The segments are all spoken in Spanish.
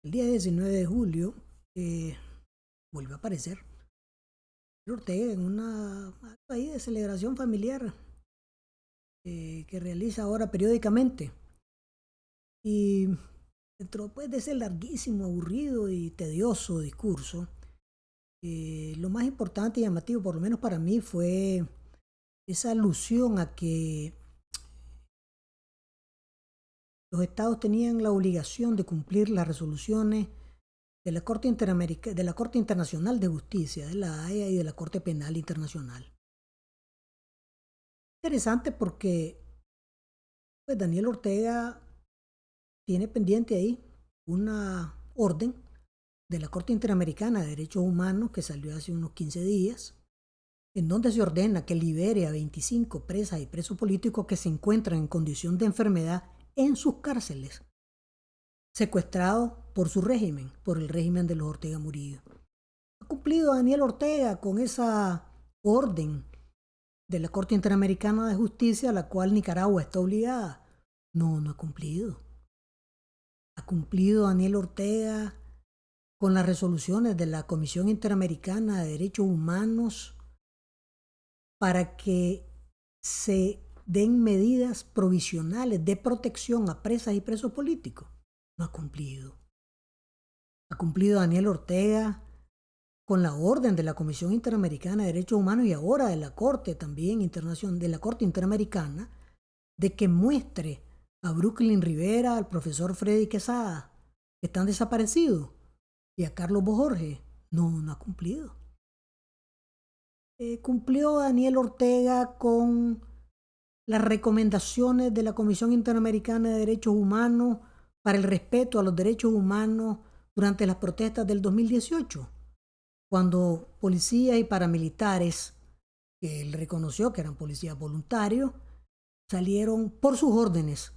El día 19 de julio vuelve a aparecer Ortega en una acto ahí de celebración familiar que realiza ahora periódicamente. Y dentro pues, de ese larguísimo, aburrido y tedioso discurso, lo más importante y llamativo, por lo menos para mí, fue esa alusión a que los estados tenían la obligación de cumplir las resoluciones de la de la Corte Internacional de Justicia, de la Haya y de la Corte Penal Internacional. Interesante porque pues, Daniel Ortega tiene pendiente ahí una orden de la Corte Interamericana de Derechos Humanos que salió hace unos 15 días, en donde se ordena que libere a 25 presas y presos políticos que se encuentran en condición de enfermedad en sus cárceles, secuestrados por su régimen, por el régimen de los Ortega Murillo. ¿Ha cumplido Daniel Ortega con esa orden de la Corte Interamericana de Justicia a la cual Nicaragua está obligada? No, no ha cumplido. ¿Ha cumplido Daniel Ortega con las resoluciones de la Comisión Interamericana de Derechos Humanos para que se den medidas provisionales de protección a presas y presos políticos? No ha cumplido. ¿Ha cumplido Daniel Ortega con la orden de la Comisión Interamericana de Derechos Humanos y ahora de la Corte también internacional, de la Corte Interamericana, de que muestre a Brooklyn Rivera, al profesor Freddy Quesada, que están desaparecidos, y a Carlos Bojorge? No, no ha cumplido. ¿Cumplió Daniel Ortega con las recomendaciones de la Comisión Interamericana de Derechos Humanos para el respeto a los derechos humanos durante las protestas del 2018? Cuando policías y paramilitares, que él reconoció que eran policías voluntarios, salieron por sus órdenes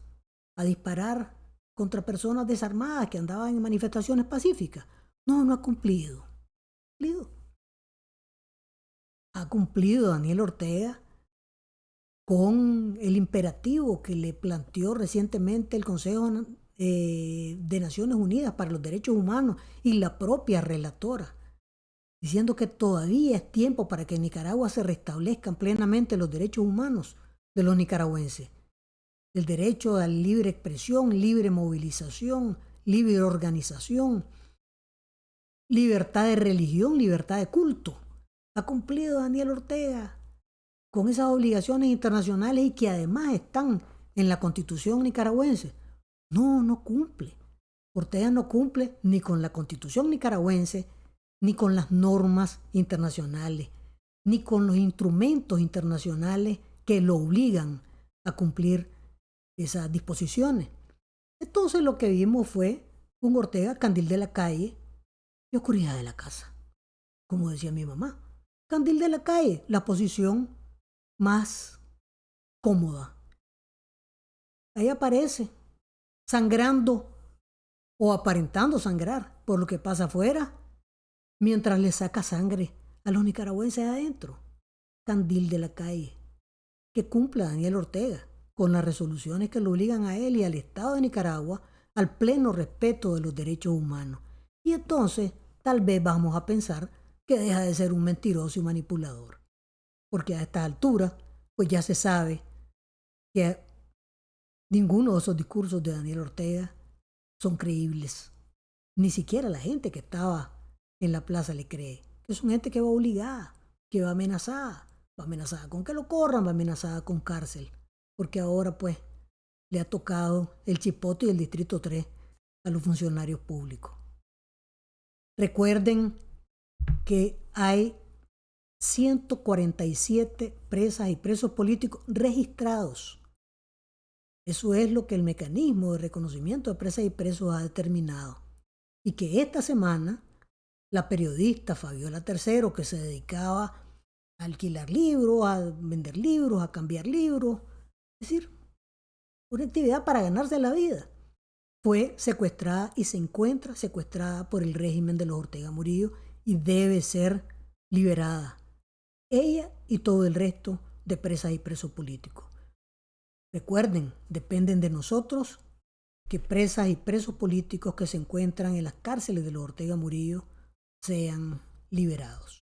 a disparar contra personas desarmadas que andaban en manifestaciones pacíficas. No, no ha cumplido. ¿Ha cumplido Daniel Ortega con el imperativo que le planteó recientemente el Consejo de Naciones Unidas para los Derechos Humanos y la propia relatora, diciendo que todavía es tiempo para que en Nicaragua se restablezcan plenamente los derechos humanos de los nicaragüenses? El derecho a la libre expresión, libre movilización, libre organización, libertad de religión, libertad de culto. ¿Ha cumplido Daniel Ortega con esas obligaciones internacionales y que además están en la Constitución nicaragüense? No, no cumple. Ortega no cumple ni con la Constitución nicaragüense, ni con las normas internacionales, ni con los instrumentos internacionales que lo obligan a cumplir esas disposiciones. Entonces lo que vimos fue un Ortega candil de la calle y oscuridad de la casa, como decía mi mamá. Candil de la calle, la posición más cómoda. Ahí aparece, sangrando o aparentando sangrar por lo que pasa afuera, mientras le saca sangre a los nicaragüenses adentro. Candil de la calle. Que cumpla Daniel Ortega con las resoluciones que lo obligan a él y al Estado de Nicaragua al pleno respeto de los derechos humanos. Y entonces tal vez vamos a pensar que deja de ser un mentiroso y manipulador. Porque a esta altura, pues ya se sabe que ninguno de esos discursos de Daniel Ortega son creíbles. Ni siquiera la gente que estaba en la plaza le cree. Que son gente que va obligada, que va amenazada. Va amenazada con que lo corran, va amenazada con cárcel. Porque ahora pues le ha tocado el chipote y el distrito 3 a los funcionarios públicos. Recuerden que hay 147 presas y presos políticos registrados. Eso es lo que el mecanismo de reconocimiento de presas y presos ha determinado. Y que esta semana la periodista Fabiola Tercero, que se dedicaba a alquilar libros, a vender libros, a cambiar libros, es decir, una actividad para ganarse la vida, fue secuestrada y se encuentra secuestrada por el régimen de los Ortega Murillo y debe ser liberada. Ella y todo el resto de presas y presos políticos. Recuerden, dependen de nosotros que presas y presos políticos que se encuentran en las cárceles de los Ortega Murillo sean liberados.